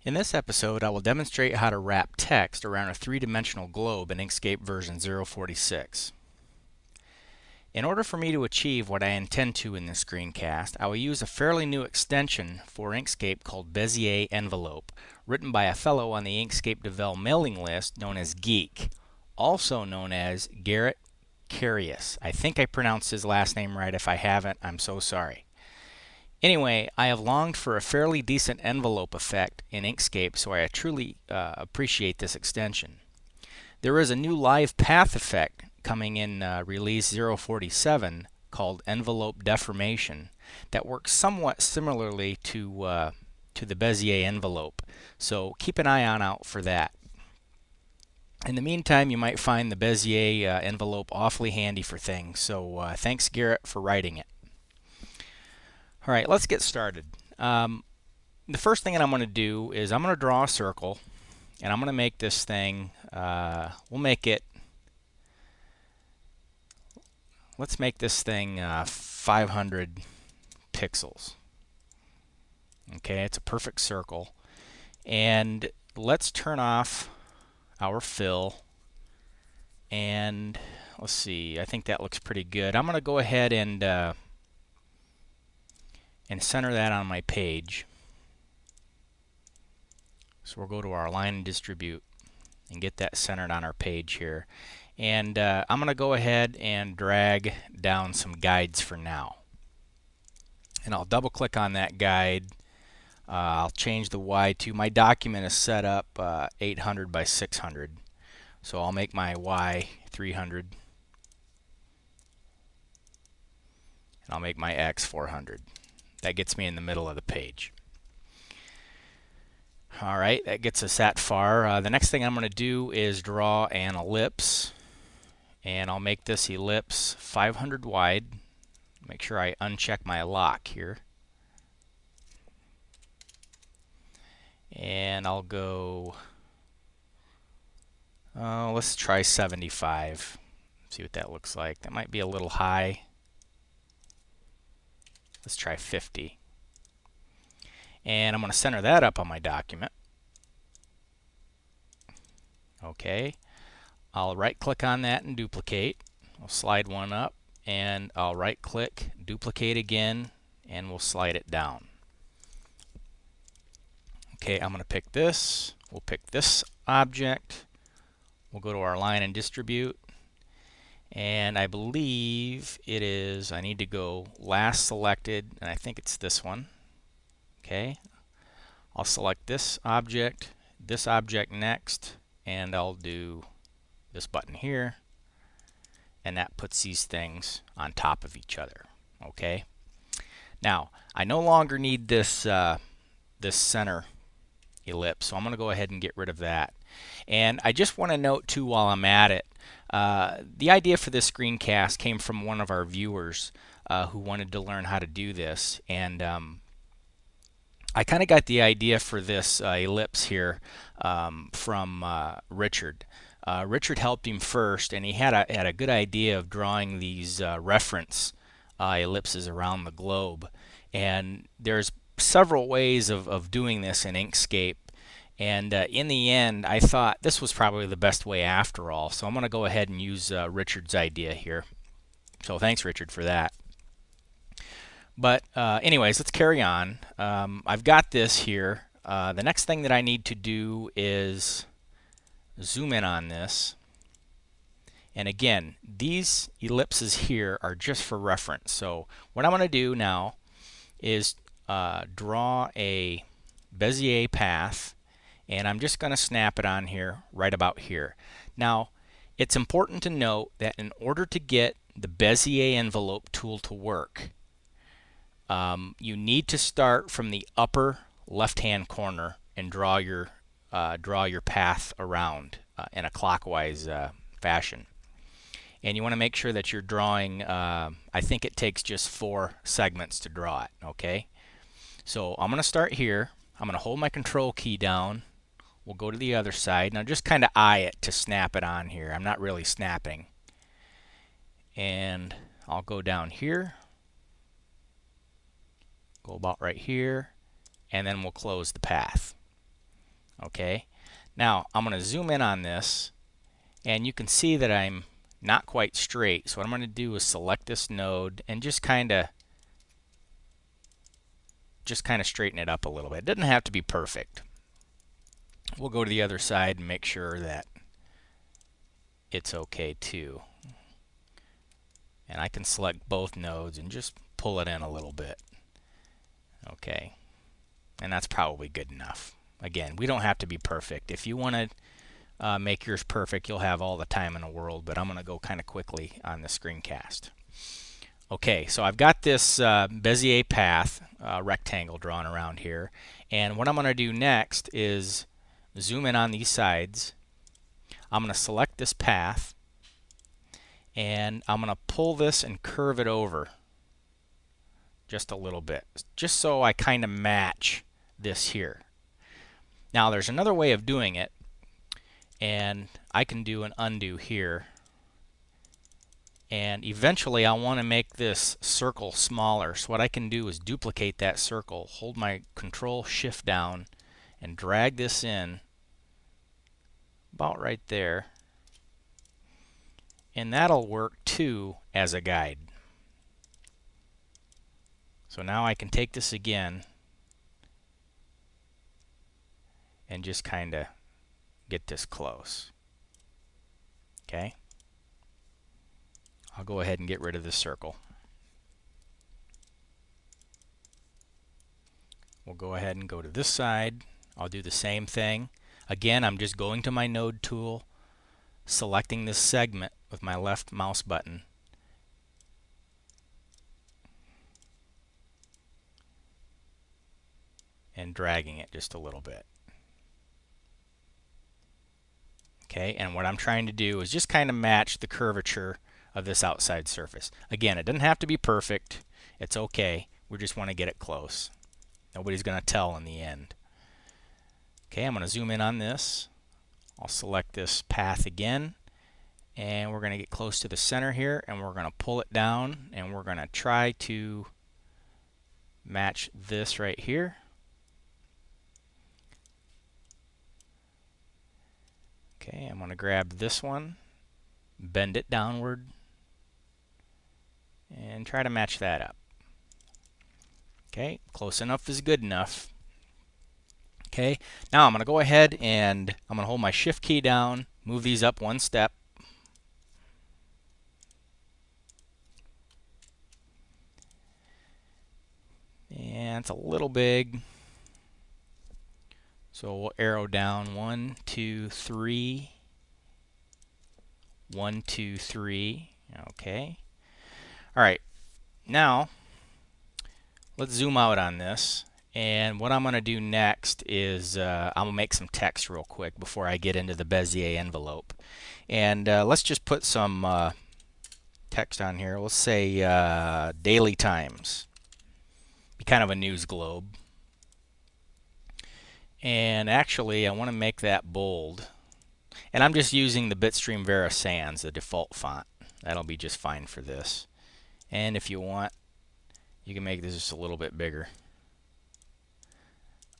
In this episode, I will demonstrate how to wrap text around a three-dimensional globe in Inkscape version 046. In order for me to achieve what I intend to in this screencast, I will use a fairly new extension for Inkscape called Bezier Envelope, written by a fellow on the Inkscape Devel mailing list known as Geek, also known as Garrett Carius. I think I pronounced his last name right. If I haven't, I'm so sorry. Anyway, I have longed for a fairly decent envelope effect in Inkscape, so I truly appreciate this extension. There is a new live path effect coming in release 047 called envelope deformation that works somewhat similarly to the Bezier envelope, so keep an eye out for that. In the meantime, you might find the Bezier envelope awfully handy for things, so thanks Garrett for writing it. All right, let's get started. The first thing that I'm going to do is I'm going to draw a circle, and I'm going to make this thing, let's make this thing 500 pixels. Okay, it's a perfect circle. And let's turn off our fill, and let's see, I think that looks pretty good. I'm going to go ahead and center that on my page. So we'll go to our line and distribute and get that centered on our page here. And I'm going to go ahead and drag down some guides for now. And I'll double click on that guide. I'll change the Y to, my document is set up 800 by 600. So I'll make my Y 300. And I'll make my X 400. That gets me in the middle of the page. Alright, that gets us that far. The next thing I'm going to do is draw an ellipse. And I'll make this ellipse 500 wide. Make sure I uncheck my lock here. And I'll go, let's try 75. See what that looks like. That might be a little high. Let's try 50. And I'm going to center that up on my document. Okay. I'll right click on that and duplicate. I'll slide one up, and I'll right click, duplicate again, and we'll slide it down. Okay, I'm going to pick this. We'll pick this object. We'll go to our line and distribute. And I believe it is, I need to go last selected, and I think it's this one. Okay, I'll select this object next, and I'll do this button here, and that puts these things on top of each other. Okay, now I no longer need this this center ellipse, so I'm going to go ahead and get rid of that. And I just want to note too, while I'm at it, the idea for this screencast came from one of our viewers who wanted to learn how to do this, and I kind of got the idea for this ellipse here from Richard. Richard helped him first, and he had a good idea of drawing these reference ellipses around the globe. And there's several ways of doing this in Inkscape. And in the end, I thought this was probably the best way after all. So I'm going to go ahead and use Richard's idea here. So thanks, Richard, for that. But anyways, let's carry on. I've got this here. The next thing that I need to do is zoom in on this. And again, these ellipses here are just for reference. So what I'm going to do now is draw a Bezier path, and I'm just going to snap it on here, right about here. Now, it's important to note that in order to get the Bezier envelope tool to work, you need to start from the upper left-hand corner and draw your path around in a clockwise fashion. And you want to make sure that you're drawing, I think it takes just 4 segments to draw it, okay? So I'm going to start here. I'm going to hold my control key down. We'll go to the other side. Now just kind of eye it to snap it on here. I'm not really snapping. And I'll go down here. Go about right here. And then we'll close the path. Okay, now I'm going to zoom in on this, and you can see that I'm not quite straight. So what I'm going to do is select this node and just kind of straighten it up a little bit. It doesn't have to be perfect. We'll go to the other side and make sure that it's okay too. And I can select both nodes and just pull it in a little bit. Okay, and that's probably good enough. Again, we don't have to be perfect. If you want to make yours perfect, you'll have all the time in the world, but I'm going to go kind of quickly on the screencast. Okay, so I've got this Bezier path rectangle drawn around here, and what I'm going to do next is zoom in on these sides. I'm going to select this path, and I'm going to pull this and curve it over just a little bit, just so I kind of match this here. Now there's another way of doing it, and I can do an undo here, and eventually I want to make this circle smaller. So what I can do is duplicate that circle, hold my Control Shift down, and drag this in about right there, and that'll work too as a guide. So now I can take this again and just kind of get this close. Okay, I'll go ahead and get rid of this circle. We'll go ahead and go to this side. I'll do the same thing. Again, I'm just going to my node tool, selecting this segment with my left mouse button, and dragging it just a little bit. Okay, and what I'm trying to do is just kind of match the curvature of this outside surface. Again, it doesn't have to be perfect. It's okay. We just want to get it close. Nobody's going to tell in the end. Okay, I'm going to zoom in on this. I'll select this path again, and we're going to get close to the center here, and we're going to pull it down, and we're going to try to match this right here. Okay, I'm going to grab this one, bend it downward, and try to match that up. Okay, close enough is good enough. Okay, now I'm going to go ahead and I'm going to hold my Shift key down, move these up one step. And it's a little big. So we'll arrow down 1, 2, 3. 1, 2, 3. Okay. All right. Now let's zoom out on this. And what I'm going to do next is I'm going to make some text real quick before I get into the Bezier envelope. And let's just put some text on here. Let's say Daily Times. Be kind of a news globe. And actually, I want to make that bold. And I'm just using the Bitstream Vera Sans, the default font. That'll be just fine for this. And if you want, you can make this just a little bit bigger.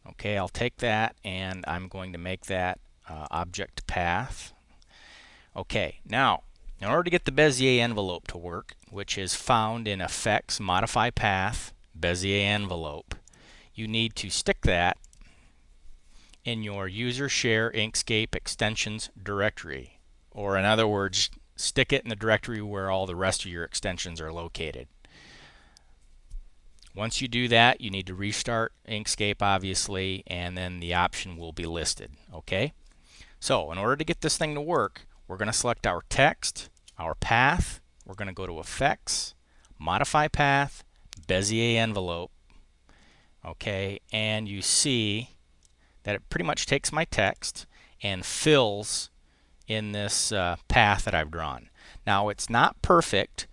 Okay, I'll take that, and I'm going to make that object path. Okay, now, in order to get the Bezier envelope to work, which is found in Effects, Modify Path, Bezier Envelope, you need to stick that in your User Share Inkscape Extensions directory. Or in other words, stick it in the directory where all the rest of your extensions are located. Once you do that, you need to restart Inkscape, obviously, and then the option will be listed. Okay? So, in order to get this thing to work, we're going to select our text, our path. We're going to go to Effects, Modify Path, Bezier Envelope. Okay? And you see that it pretty much takes my text and fills in this path that I've drawn. Now, it's not perfect.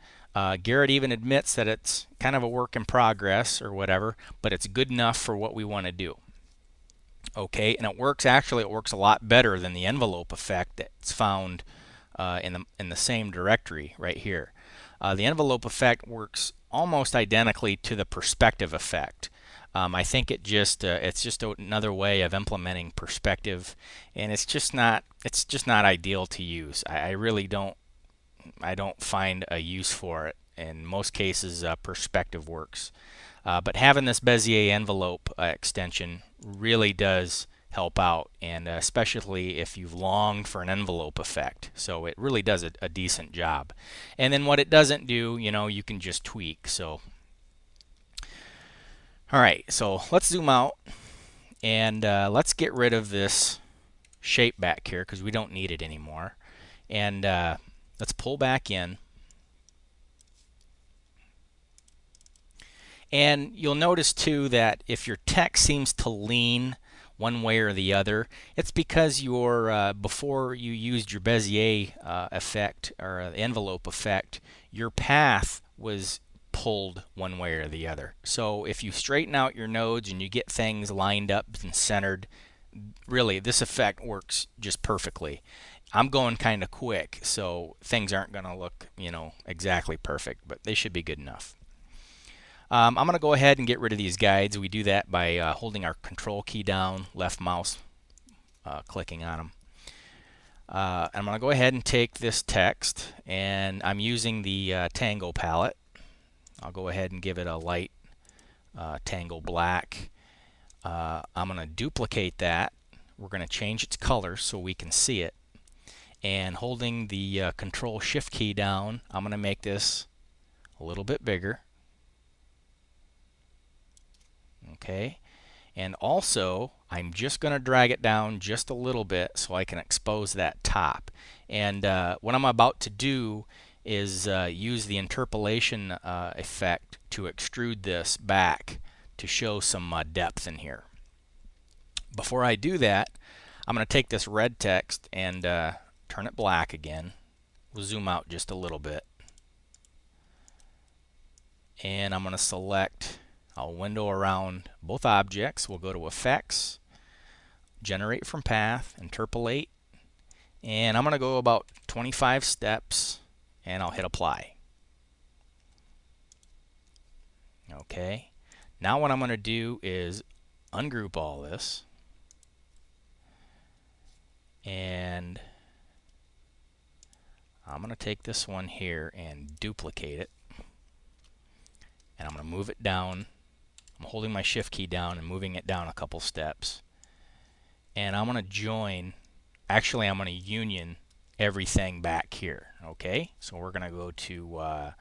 Garrett even admits that it's kind of a work in progress or whatever, but it's good enough for what we want to do. Okay, and it works a lot better than the envelope effect that's found in the same directory right here. The envelope effect works almost identically to the perspective effect. I think it's just another way of implementing perspective, and it's just not ideal to use. I really don't find a use for it. In most cases, perspective works, but having this Bezier envelope extension really does help out, and especially if you've longed for an envelope effect. So it really does a decent job. And then what it doesn't do, you can just tweak. So all right, so let's zoom out and let's get rid of this shape back here because we don't need it anymore. And let's pull back in. And you'll notice too that if your text seems to lean one way or the other, it's because your before you used your Bezier effect or envelope effect, your path was pulled one way or the other. So if you straighten out your nodes and you get things lined up and centered, really this effect works just perfectly. I'm going kind of quick, so things aren't going to look, exactly perfect, but they should be good enough. I'm going to go ahead and get rid of these guides. We do that by holding our control key down, left mouse, clicking on them. I'm going to go ahead and take this text, and I'm using the Tango palette. I'll go ahead and give it a light Tango black. I'm going to duplicate that. We're going to change its color so we can see it. And holding the control shift key down, I'm going to make this a little bit bigger. Okay, and also I'm just going to drag it down just a little bit so I can expose that top. And what I'm about to do is use the interpolation effect to extrude this back to show some depth in here. Before I do that, I'm going to take this red text and turn it black again. We'll zoom out just a little bit. And I'm going to select, I'll window around both objects. We'll go to Effects, Generate from Path, Interpolate, and I'm going to go about 25 steps, and I'll hit Apply. Okay, now what I'm going to do is ungroup all this, and I'm going to take this one here and duplicate it, and I'm going to move it down. I'm holding my shift key down and moving it down a couple steps. And I'm going to join, actually I'm going to union everything back here. Okay, so we're going to go to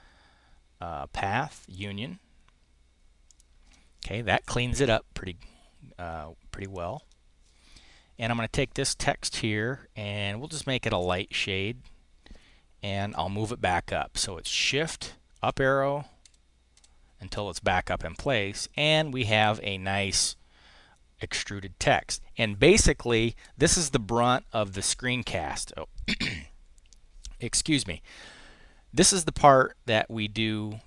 Path, Union. Okay, that cleans it up pretty well. And I'm going to take this text here and we'll just make it a light shade. And I'll move it back up. So it's Shift, up arrow, until it's back up in place, and we have a nice extruded text. And basically, this is the brunt of the screencast. Oh, excuse me. This is the part that we do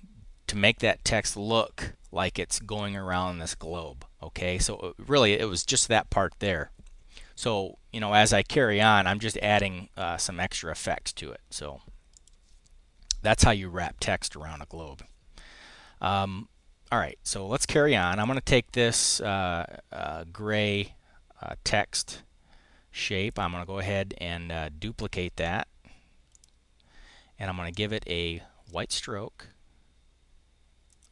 to make that text look like it's going around this globe. Okay, so really it was just that part there. So, as I carry on, I'm just adding some extra effects to it. So that's how you wrap text around a globe. All right, so let's carry on. I'm going to take this gray text shape. I'm going to go ahead and duplicate that. And I'm going to give it a white stroke.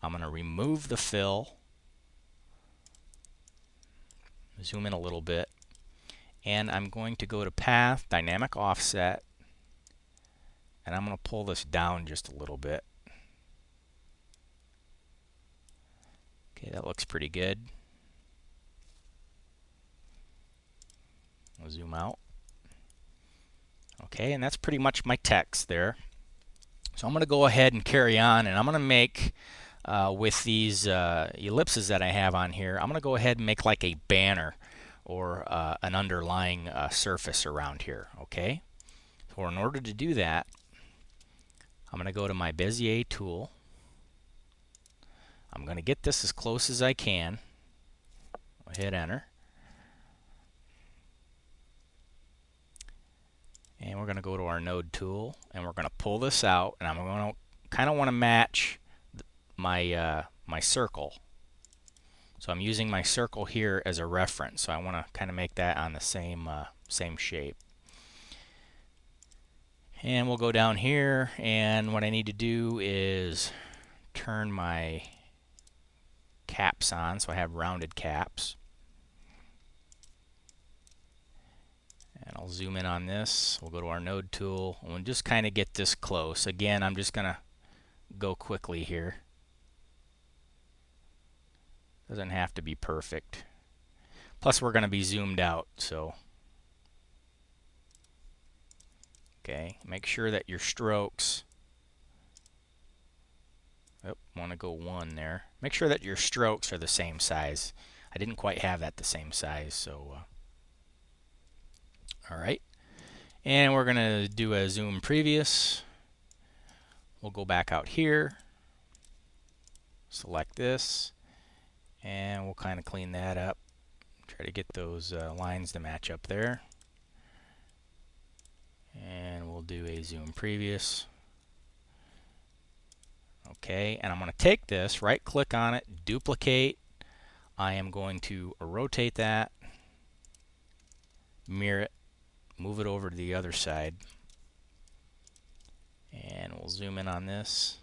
I'm going to remove the fill. Zoom in a little bit. And I'm going to go to Path, Dynamic Offset. And I'm going to pull this down just a little bit. Okay, that looks pretty good. I'll zoom out. Okay, and that's pretty much my text there. So I'm going to go ahead and carry on, and I'm going to make, with these ellipses that I have on here, I'm going to go ahead and make like a banner or an underlying surface around here. Okay, so in order to do that, I'm going to go to my Bezier tool. I'm going to get this as close as I can. I'll hit enter. And we're going to go to our node tool and we're going to pull this out, and I'm going to kind of want to match my my circle. So I'm using my circle here as a reference. So I want to kind of make that on the same shape. And we'll go down here, and what I need to do is turn my caps on so I have rounded caps. And I'll zoom in on this. We'll go to our node tool, and we'll just kind of get this close. Again, I'm just going to go quickly here. Doesn't have to be perfect. Plus, we're going to be zoomed out, so. Okay, make sure that your strokes, want to go 1 there. Make sure that your strokes are the same size. I didn't quite have that the same size, so all right. And we're going to do a zoom previous. We'll go back out here, select this, and we'll kind of clean that up. Try to get those lines to match up there. And we'll do a zoom previous. Okay, and I'm going to take this, right click on it, duplicate. I am going to rotate that, mirror it, move it over to the other side, and we'll zoom in on this.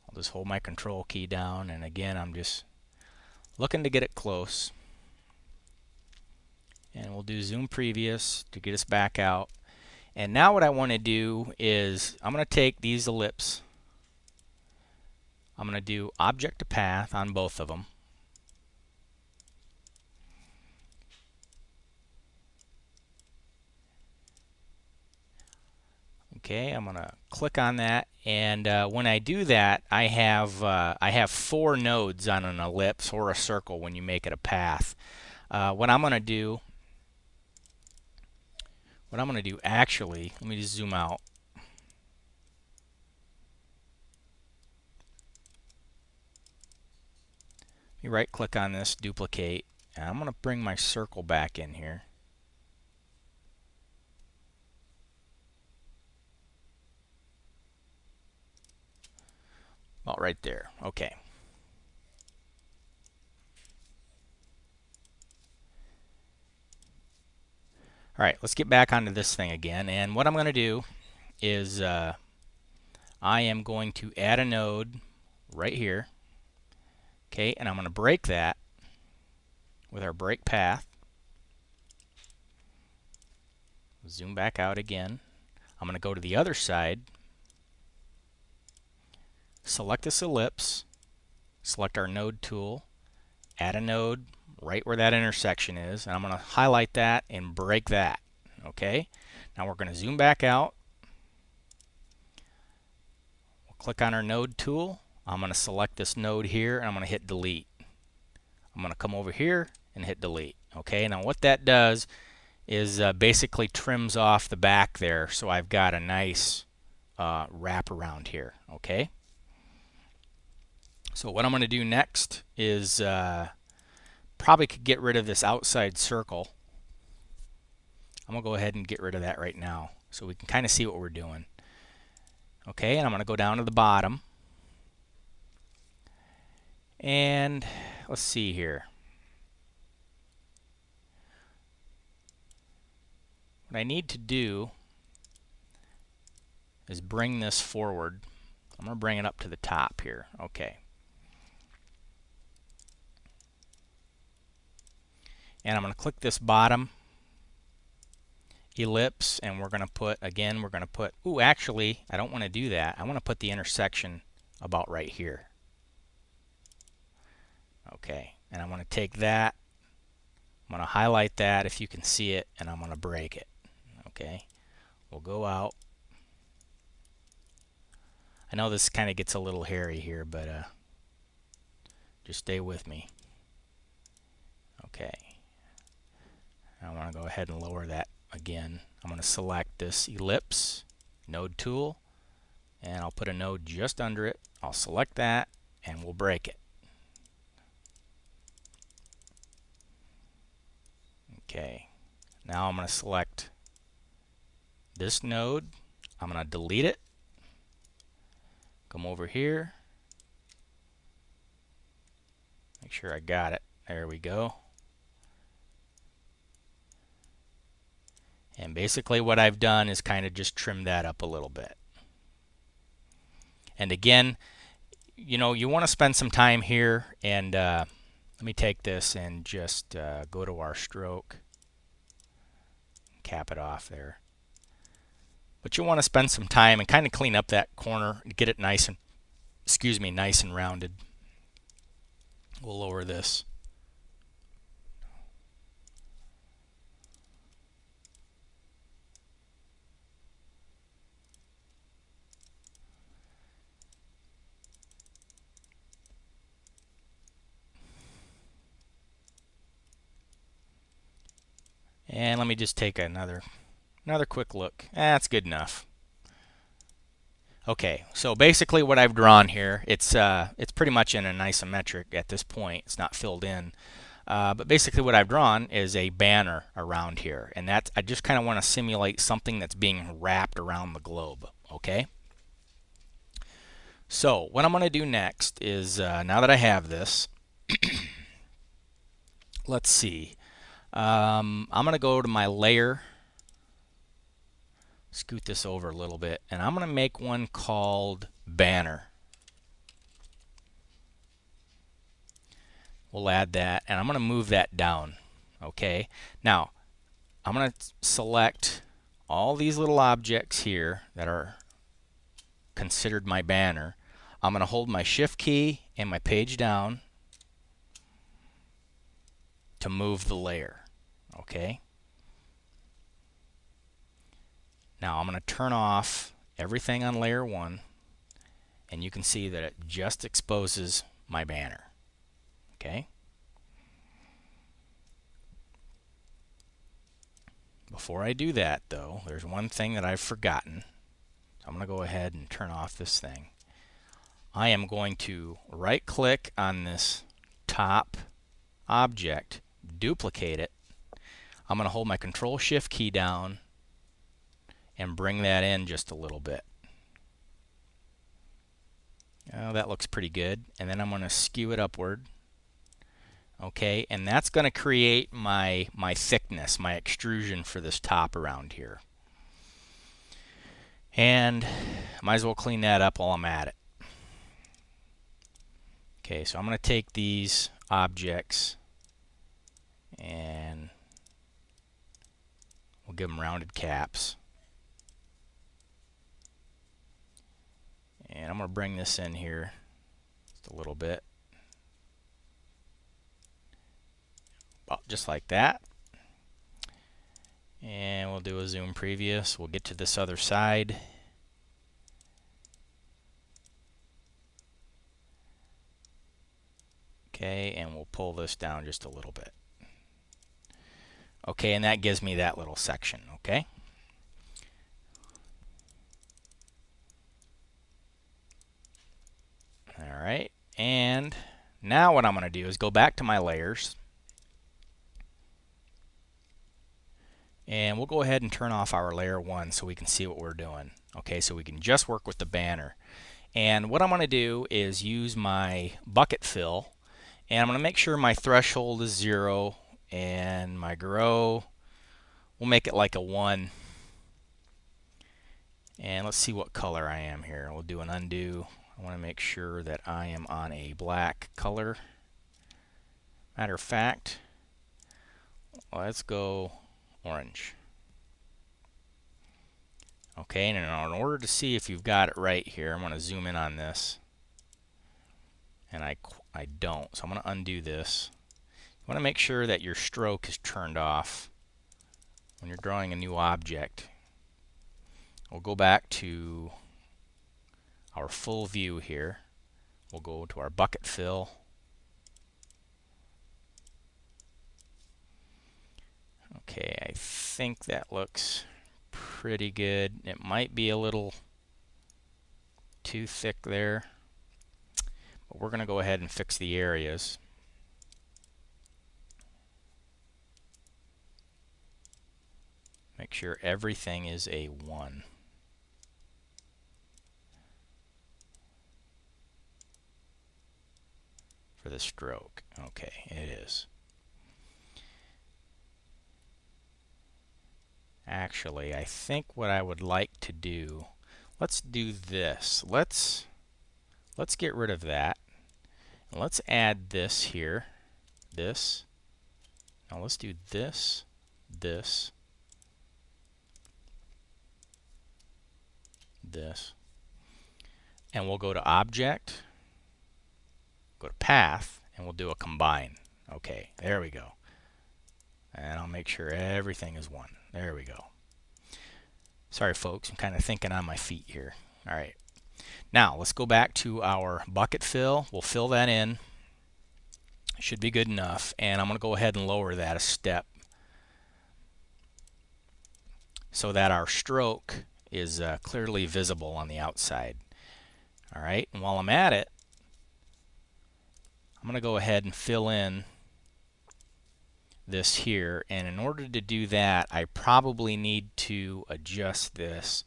I'll just hold my control key down, and again I'm just looking to get it close. And we'll do zoom previous to get us back out. And now what I want to do is I'm going to take these ellipses. I'm going to do object to path on both of them. Okay, I'm going to click on that, and when I do that, I have 4 nodes on an ellipse or a circle when you make it a path. What I'm going to do actually, let me just zoom out. Let me right click on this, duplicate, and I'm going to bring my circle back in here. Well, right there. Okay. All right, let's get back onto this thing again. And what I'm going to do is I am going to add a node right here. Okay, and I'm going to break that with our break path. Zoom back out again. I'm going to go to the other side, select this ellipse, select our node tool, add a node right where that intersection is, and I'm going to highlight that and break that. Okay, now we're going to zoom back out. We'll click on our node tool. I'm going to select this node here, and I'm going to hit delete. I'm going to come over here and hit delete. Okay, now what that does is basically trims off the back there, so I've got a nice wrap around here. Okay, so what I'm going to do next is probably could get rid of this outside circle. I'm going to go ahead and get rid of that right now so we can kind of see what we're doing. Okay, and I'm going to go down to the bottom. And let's see here. What I need to do is bring this forward. I'm going to bring it up to the top here. Okay. And I'm going to click this bottom ellipse, and we're going to put, again, ooh, actually, I don't want to do that. I want to put the intersection about right here. Okay, and I'm going to take that, I'm going to highlight that if you can see it, and I'm going to break it. Okay, we'll go out. I know this kind of gets a little hairy here, but just stay with me. Okay, I want to go ahead and lower that again. I'm going to select this ellipse, node tool, and I'll put a node just under it. I'll select that, and we'll break it. Okay, now I'm going to select this node. I'm going to delete it. Come over here. Make sure I got it. There we go. And basically what I've done is kind of just trim that up a little bit. And again, you know, you want to spend some time here, and let me take this and just go to our stroke, cap it off there. But you want to spend some time and kind of clean up that corner, get it nice and, nice and rounded. We'll lower this. And let me just take another quick look. That's good enough. Okay, so basically what I've drawn here, it's pretty much in an isometric at this point. It's not filled in. But basically what I've drawn is a banner around here. And that's, I just kind of want to simulate something that's being wrapped around the globe. Okay? So what I'm going to do next is, now that I have this, let's see. I'm going to go to my layer, scoot this over a little bit, and I'm going to make one called banner. We'll add that, and I'm going to move that down. Okay, now I'm going to select all these little objects here that are considered my banner. I'm going to hold my shift key and my page down to move the layer. Okay, now I'm going to turn off everything on layer 1, and you can see that it just exposes my banner. Okay. Before I do that, though, there's one thing that I've forgotten. So I'm going to go ahead and turn off this thing. I am going to right-click on this top object, duplicate it. I'm going to hold my Control-Shift key down and bring that in just a little bit. Oh, that looks pretty good. And then I'm going to skew it upward. Okay, and that's going to create my thickness, my extrusion for this top around here. And I might as well clean that up while I'm at it. Okay, so I'm going to take these objects and we'll give them rounded caps. And I'm going to bring this in here just a little bit. Just like that. And we'll do a zoom previous. We'll get to this other side. Okay, and we'll pull this down just a little bit. Okay, and that gives me that little section. Okay. All right, and now what I'm going to do is go back to my layers. And we'll go ahead and turn off our layer 1 so we can see what we're doing. Okay, so we can just work with the banner. And what I'm going to do is use my bucket fill, and I'm going to make sure my threshold is 0, and my grow, we'll make it like a 1. And let's see what color I am here. We'll do an undo. I want to make sure that I am on a black color. Matter of fact, let's go orange. Okay, and in order to see if you've got it right here, I'm going to zoom in on this. And I don't, so I'm going to undo this. You want to make sure that your stroke is turned off when you're drawing a new object. We'll go back to our full view here. We'll go to our bucket fill. Okay, I think that looks pretty good. It might be a little too thick there, but we're going to go ahead and fix the areas. Make sure everything is a 1. For the stroke. Okay, it is. Actually, I think what I would like to do, let's do this. Let's get rid of that. And let's add this here. This. Now let's do this, this, this. And we'll go to Object, go to Path, and we'll do a combine. Okay, there we go. And I'll make sure everything is one. There we go. Sorry folks, I'm kind of thinking on my feet here. Alright, now let's go back to our bucket fill. We'll fill that in. Should be good enough. And I'm going to go ahead and lower that a step so that our stroke is clearly visible on the outside. Alright, and while I'm at it, I'm going to go ahead and fill in this here, and in order to do that I probably need to adjust this.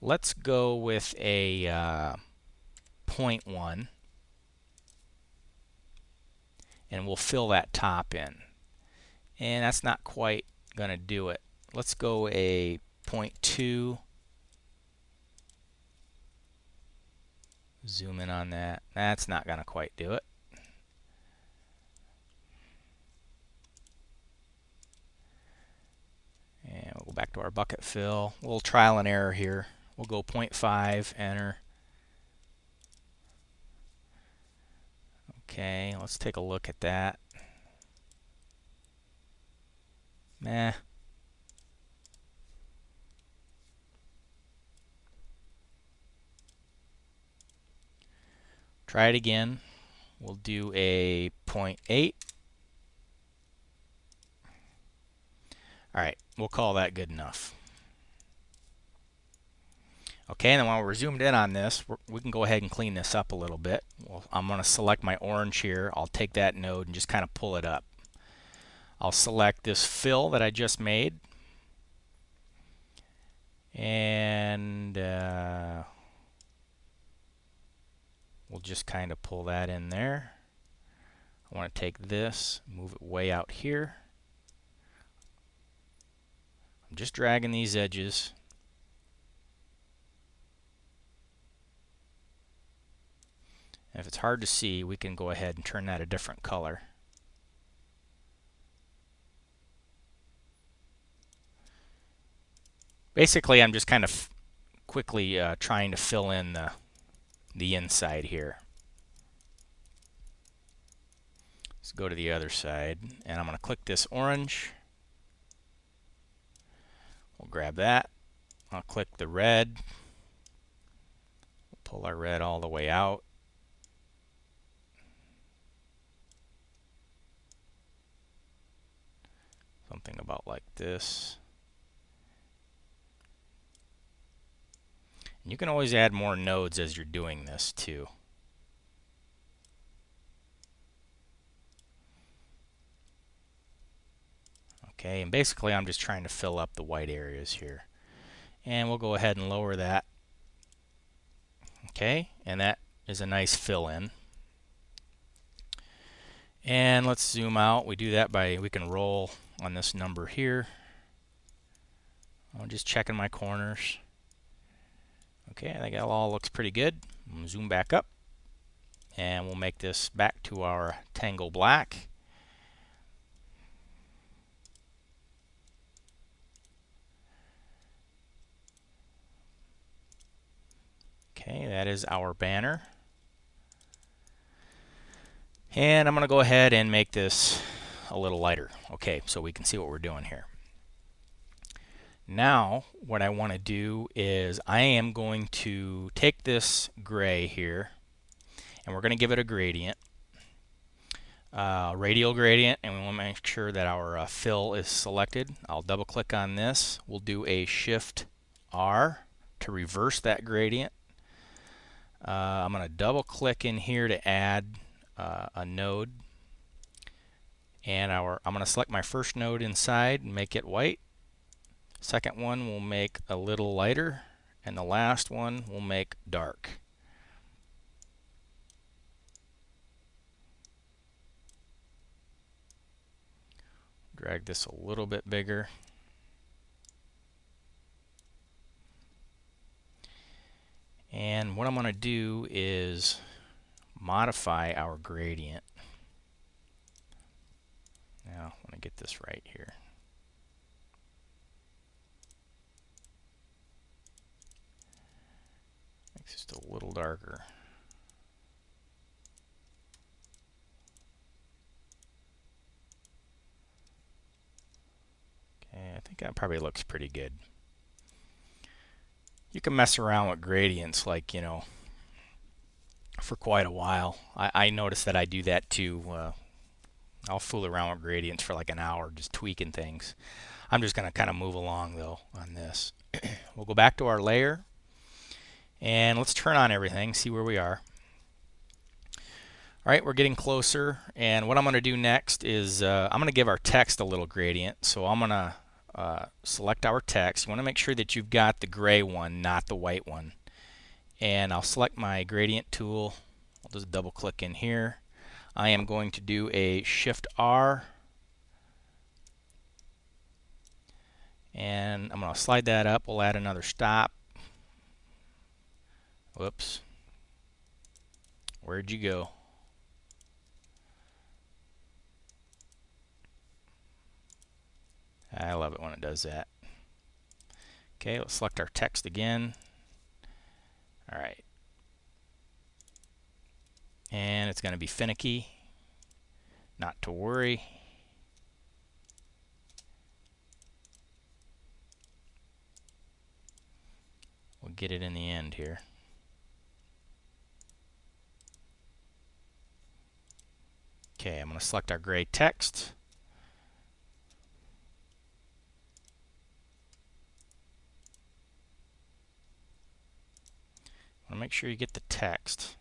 Let's go with a 0.1 and we'll fill that top in, and that's not quite going to do it. Let's go a 0.2, zoom in on that. That's not going to quite do it. And we'll go back to our bucket fill. A little trial and error here. We'll go 0.5, enter. Okay, let's take a look at that. Meh. Try it again. We'll do a 0.8. Alright, we'll call that good enough. Okay, and then while we're zoomed in on this, we can go ahead and clean this up a little bit. Well, I'm going to select my orange here. I'll take that node and just kind of pull it up. I'll select this fill that I just made. And we'll just kind of pull that in there. I want to take this, move it way out here. I'm just dragging these edges. And if it's hard to see, we can go ahead and turn that a different color. Basically, I'm just kind of quickly trying to fill in the inside here. Let's go to the other side, and I'm going to click this orange. We'll grab that. I'll click the red. We'll pull our red all the way out. Something about like this. And you can always add more nodes as you're doing this too. Okay, and basically I'm just trying to fill up the white areas here. And we'll go ahead and lower that. Okay, and that is a nice fill in. And let's zoom out. We do that by, we can roll on this number here. I'm just checking my corners. Okay, I think it all looks pretty good. We'll zoom back up. And we'll make this back to our Tangle Black. Okay, that is our banner. And I'm going to go ahead and make this a little lighter. Okay, so we can see what we're doing here. Now, what I want to do is I am going to take this gray here, and we're going to give it a gradient, radial gradient, and we want to make sure that our fill is selected. I'll double click on this. We'll do a Shift R to reverse that gradient. I'm going to double click in here to add a node, and I'm going to select my first node inside and make it white. Second one we'll make a little lighter, and the last one we'll make dark. Drag this a little bit bigger. And what I'm going to do is modify our gradient. Now, I want to get this right here. Makes it just a little darker. Okay, I think that probably looks pretty good. You can mess around with gradients, like, you know, for quite a while. I notice that I do that too. I'll fool around with gradients for like an hour, just tweaking things. I'm just going to kind of move along though on this. We'll go back to our layer and let's turn on everything, see where we are. All right, we're getting closer, and what I'm going to do next is I'm going to give our text a little gradient. So I'm going to select our text. You want to make sure that you've got the gray one, not the white one. And I'll select my gradient tool. I'll just double click in here. I am going to do a Shift R, and I'm going to slide that up. We'll add another stop. Whoops. Where'd you go? I love it when it does that. Okay, let's select our text again. All right. And it's going to be finicky. Not to worry. We'll get it in the end here. Okay, I'm going to select our gray text. I want to make sure you get the text,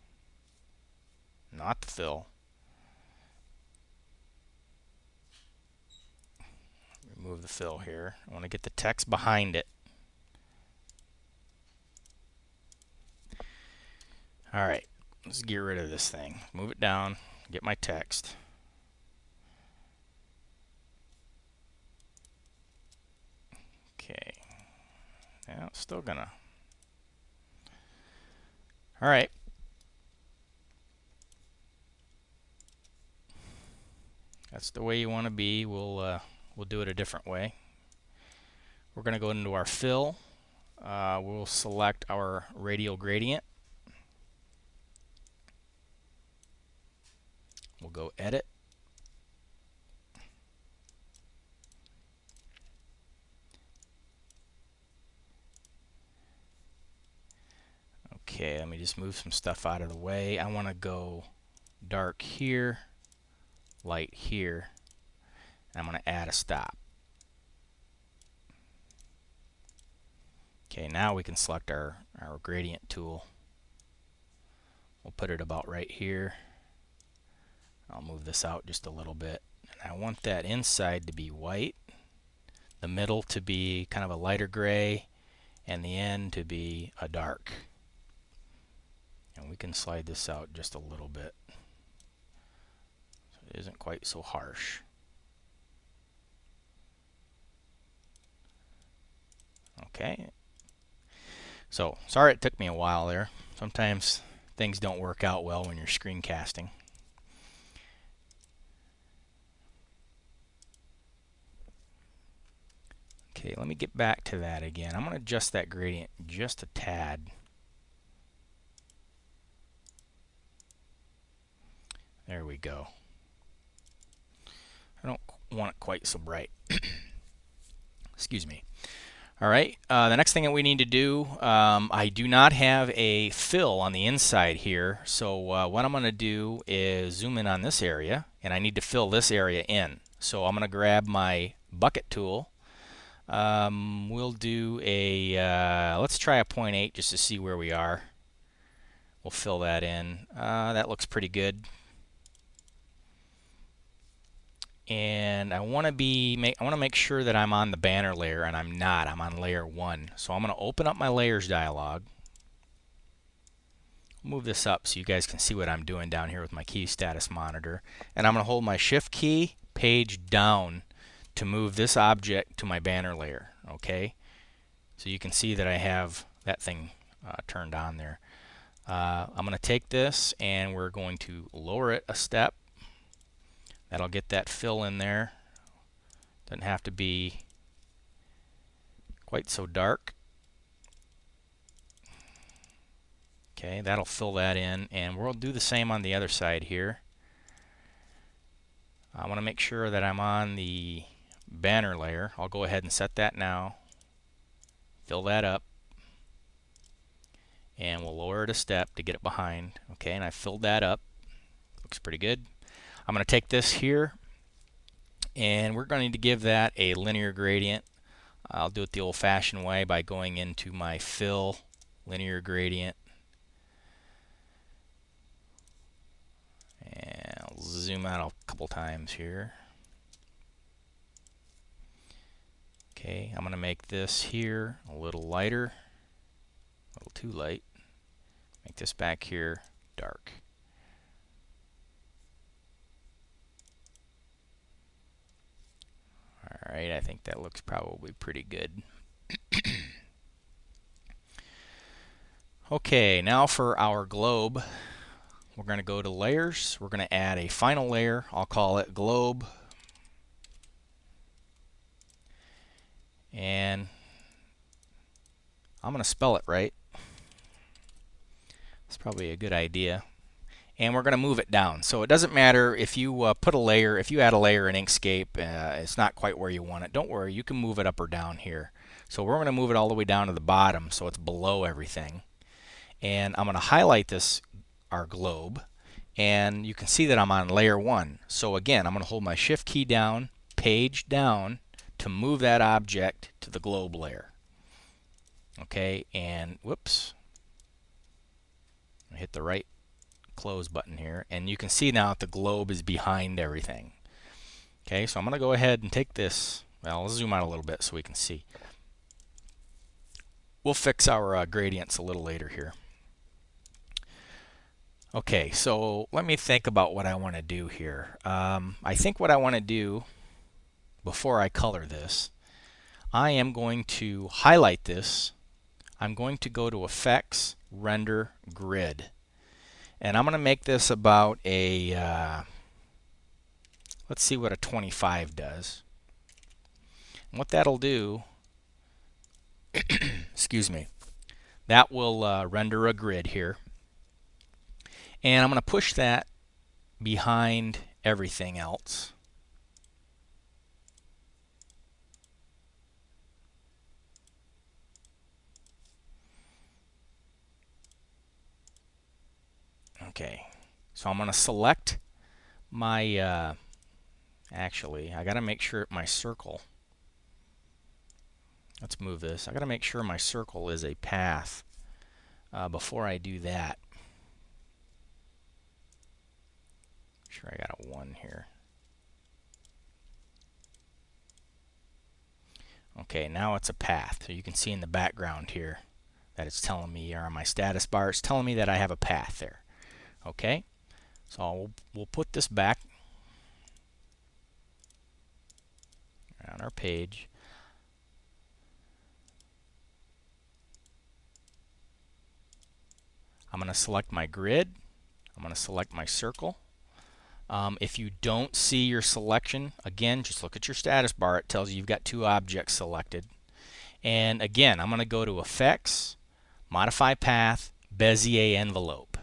not the fill. Remove the fill here. I want to get the text behind it. All right, let's get rid of this thing. Move it down, get my text. Okay, now it's still gonna. All right. That's the way you want to be. We'll do it a different way. We're going to go into our fill. We'll select our radial gradient. We'll go edit. Okay, let me just move some stuff out of the way. I want to go dark here, light here, and I'm going to add a stop. Okay, now we can select our gradient tool. We'll put it about right here. I'll move this out just a little bit. And I want that inside to be white, the middle to be kind of a lighter gray, and the end to be a dark. And we can slide this out just a little bit so it isn't quite so harsh. Okay. So, sorry it took me a while there. Sometimes things don't work out well when you're screencasting. Okay, let me get back to that again. I'm going to adjust that gradient just a tad. There we go. I don't want it quite so bright. Excuse me. All right, the next thing that we need to do, I do not have a fill on the inside here, so what I'm going to do is zoom in on this area, and I need to fill this area in. So I'm going to grab my bucket tool. We'll do a, let's try a 0.8 just to see where we are. We'll fill that in. That looks pretty good. And I want to make sure that I'm on the banner layer, and I'm not. I'm on layer 1. So I'm going to open up my layers dialog. Move this up so you guys can see what I'm doing down here with my key status monitor. And I'm going to hold my shift key, page down to move this object to my banner layer. Okay, so you can see that I have that thing turned on there. I'm going to take this and we're going to lower it a step. That'll get that fill in there. Doesn't have to be quite so dark. Okay, that'll fill that in, and we'll do the same on the other side here. I want to make sure that I'm on the banner layer. I'll go ahead and set that now. Fill that up, and we'll lower it a step to get it behind. Okay, and I filled that up. Looks pretty good. I'm going to take this here, and we're going to give that a linear gradient. I'll do it the old-fashioned way by going into my fill linear gradient. And I'll zoom out a couple times here. Okay, I'm going to make this here a little lighter, a little too light. Make this back here dark. Alright, I think that looks probably pretty good. Okay, now for our globe. We're going to go to layers. We're going to add a final layer. I'll call it globe. And I'm going to spell it right. It's probably a good idea. And we're going to move it down. So it doesn't matter if you put a layer, if you add a layer in Inkscape, it's not quite where you want it. Don't worry, you can move it up or down here. So we're going to move it all the way down to the bottom so it's below everything. And I'm going to highlight this, our globe, and you can see that I'm on layer 1. So again, I'm going to hold my shift key down, page down, to move that object to the globe layer. Okay, and whoops, I hit the right close button here, and you can see now that the globe is behind everything. Okay, so I'm going to go ahead and take this, well, I'll zoom out a little bit so we can see. We'll fix our gradients a little later here. Okay, so let me think about what I want to do here. I think what I want to do before I color this, I am going to highlight this. I'm going to go to Effects, Render, Grid. And I'm going to make this about a, let's see what a 25 does. And what that'll do, excuse me, that will render a grid here. And I'm going to push that behind everything else. Okay, so I'm going to select my, actually, I got to make sure my circle, let's move this. I got to make sure my circle is a path before I do that. Sure, I got a 1 here. Okay, now it's a path. So you can see in the background here that it's telling me, or on my status bar, it's telling me that I have a path there. Okay, so we'll put this back on our page. I'm going to select my grid. I'm going to select my circle. If you don't see your selection, again, just look at your status bar. It tells you you've got 2 objects selected. And again, I'm going to go to Effects, Modify Path, Bezier Envelope.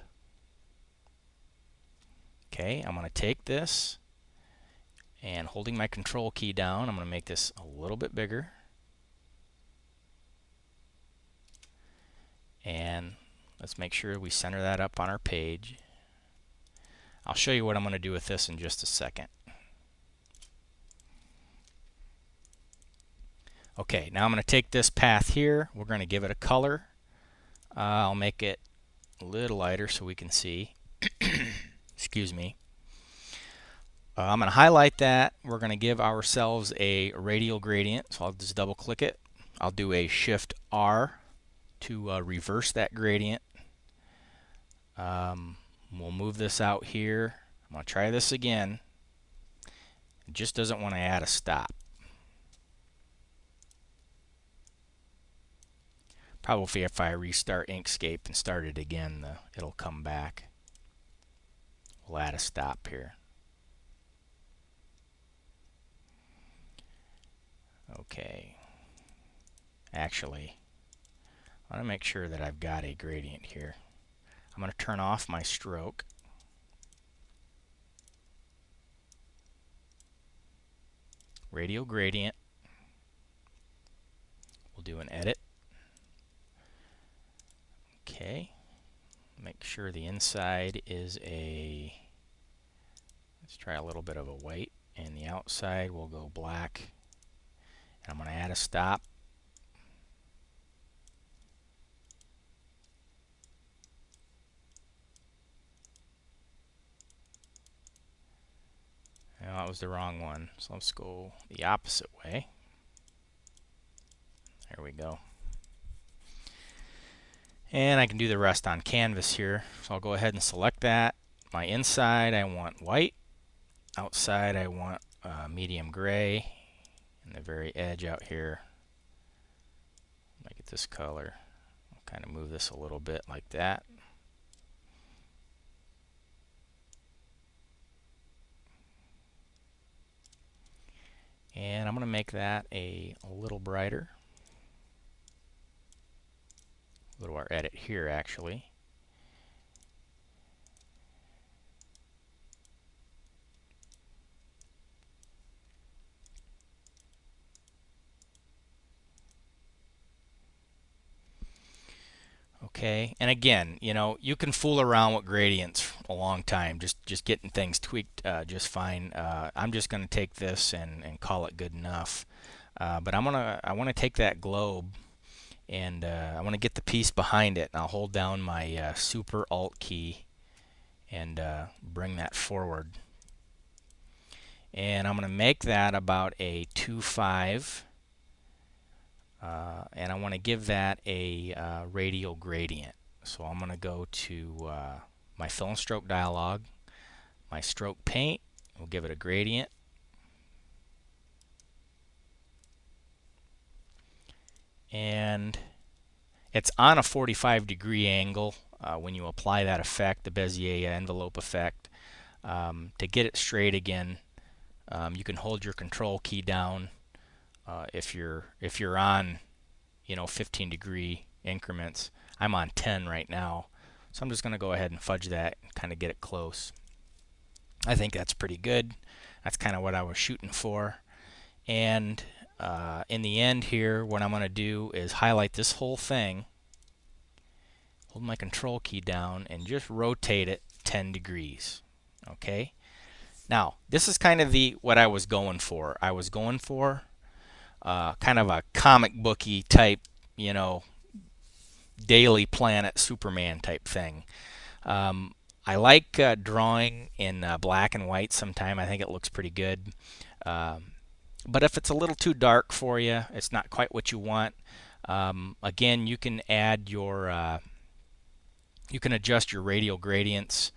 Okay, I'm going to take this and holding my Control key down, I'm going to make this a little bit bigger. And let's make sure we center that up on our page. I'll show you what I'm going to do with this in just a second. Okay, now I'm going to take this path here. We're going to give it a color. I'll make it a little lighter so we can see. Excuse me. I'm going to highlight that. We're going to give ourselves a radial gradient. So I'll just double click it. I'll do a Shift R to reverse that gradient. We'll move this out here. I'm going to try this again. It just doesn't want to add a stop. Probably if I restart Inkscape and start it again, it'll come back. We'll add a stop here. Okay. Actually, I want to make sure that I've got a gradient here. I'm going to turn off my stroke. Radial gradient. We'll do an edit. Okay. Make sure the inside is let's try a little bit of a white, and the outside will go black. And I'm going to add a stop. No, that was the wrong one. So let's go the opposite way. There we go. And I can do the rest on canvas here. So I'll go ahead and select that. My inside I want white. Outside I want medium gray. And the very edge out here, make it this color. I'll kind of move this a little bit like that. And I'm going to make that a little brighter. Go to our edit here, actually. Okay, and again, you know, you can fool around with gradients a long time, just getting things tweaked just fine. I'm just going to take this and call it good enough. But I want to take that globe, and I want to get the piece behind it. And I'll hold down my Super Alt key and bring that forward. And I'm going to make that about a 2.5. And I want to give that a radial gradient. So I'm going to go to my fill and stroke dialog, my stroke paint, we'll give it a gradient. And it's on a 45-degree angle when you apply that effect, the Bezier envelope effect. To get it straight again, you can hold your control key down. If you're on, you know, 15-degree increments. I'm on 10 right now, so I'm just going to go ahead and fudge that and kind of get it close. I think that's pretty good. That's kind of what I was shooting for. And in the end here, what I'm going to do is highlight this whole thing, hold my control key down, and just rotate it 10 degrees. Okay. Now this is kind of what I was going for. I was going for kind of a comic booky type, you know, Daily Planet Superman type thing. I like drawing in black and white sometime. I think it looks pretty good. But if it's a little too dark for you, it's not quite what you want. Again, you can add your, you can adjust your radial gradients.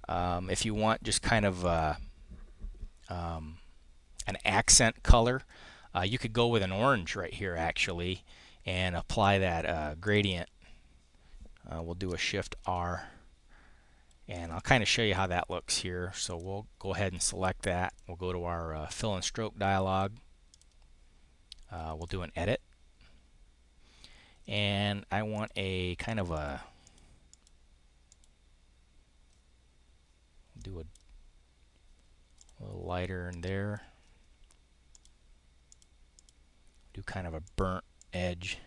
If you want just kind of an accent color, you could go with an orange right here actually and apply that gradient. We'll do a Shift R, and I'll kind of show you how that looks here. So we'll go ahead and select that. We'll go to our fill and stroke dialog. We'll do an edit, and I want a kind of a do a little lighter in there. Do kind of a burnt edge.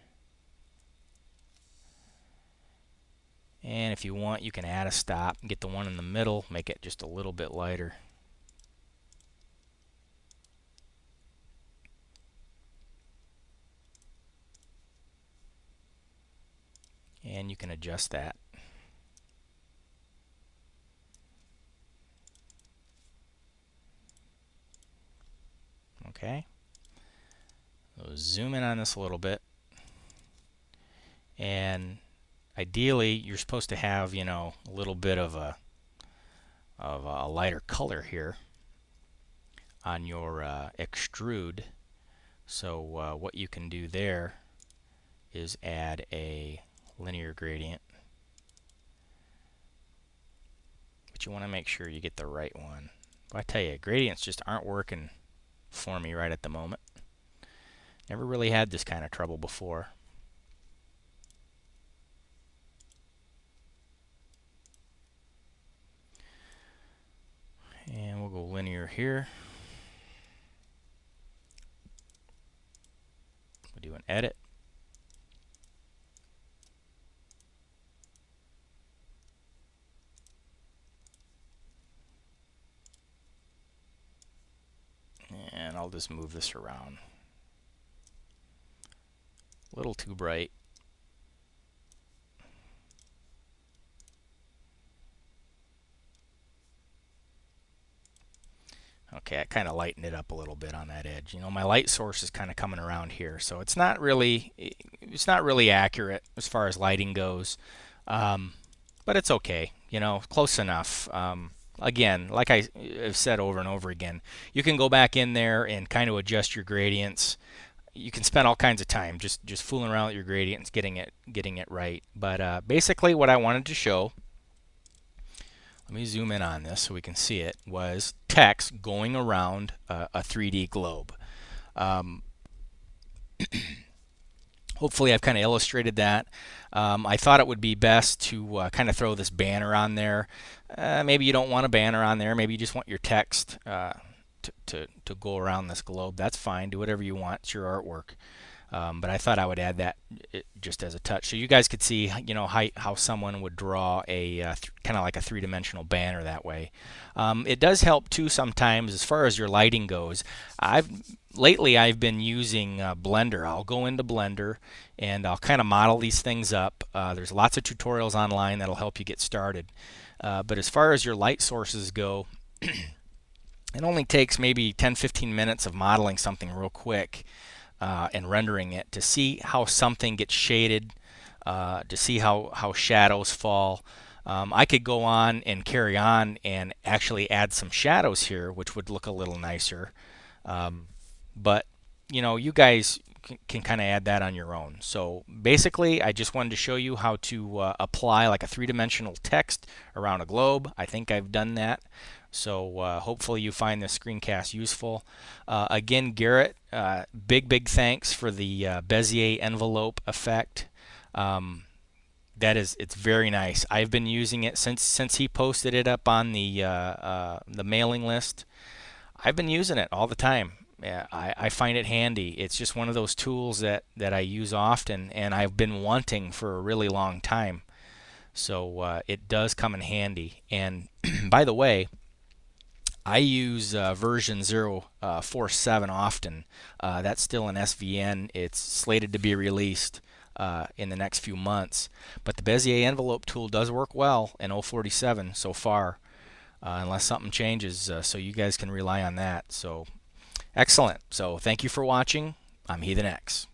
And if you want, you can add a stop and get the one in the middle, make it just a little bit lighter. And you can adjust that. Okay. So zoom in on this a little bit. And ideally, you're supposed to have, you know, a little bit of a lighter color here on your extrude. So what you can do there is add a linear gradient. But you want to make sure you get the right one. But I tell you, gradients just aren't working for me right at the moment. Never really had this kind of trouble before. And we'll go linear here. We'll do an edit. And I'll just move this around. A little too bright. Okay, I kind of lightened it up a little bit on that edge. You know, my light source is kind of coming around here, so it's not really accurate as far as lighting goes, but it's okay. You know, close enough. Again, like I've said over and over again, you can go back in there and kind of adjust your gradients. You can spend all kinds of time just fooling around with your gradients, getting it right. But basically, what I wanted to show, let me zoom in on this so we can see it, was text going around a 3D globe. Hopefully I've kind of illustrated that. I thought it would be best to kind of throw this banner on there. Maybe you don't want a banner on there. Maybe you just want your text to go around this globe. That's fine. Do whatever you want. It's your artwork. But I thought I would add that just as a touch, so you guys could see, you know, how someone would draw a kind of like a three-dimensional banner that way. It does help too sometimes as far as your lighting goes. Lately I've been using Blender. I'll go into Blender and I'll kind of model these things up. There's lots of tutorials online that'll help you get started. But as far as your light sources go, it only takes maybe 10-15 minutes of modeling something real quick. And rendering it to see how something gets shaded, to see how shadows fall. I could go on and carry on and actually add some shadows here, which would look a little nicer. But you know, you guys can kind of add that on your own. So basically, I just wanted to show you how to apply like a three-dimensional text around a globe. I think I've done that. So hopefully you find this screencast useful. Again, Garrett, big thanks for the Bezier envelope effect. It's very nice. I've been using it since he posted it up on the mailing list. I've been using it all the time. Yeah, I find it handy. It's just one of those tools that I use often, and I've been wanting for a really long time. So it does come in handy. And by the way, I use version 0.47 often. That's still an SVN. It's slated to be released in the next few months. But the Bezier envelope tool does work well in 0.47 so far, unless something changes, so you guys can rely on that. So excellent. So thank you for watching. I'm Heathen X.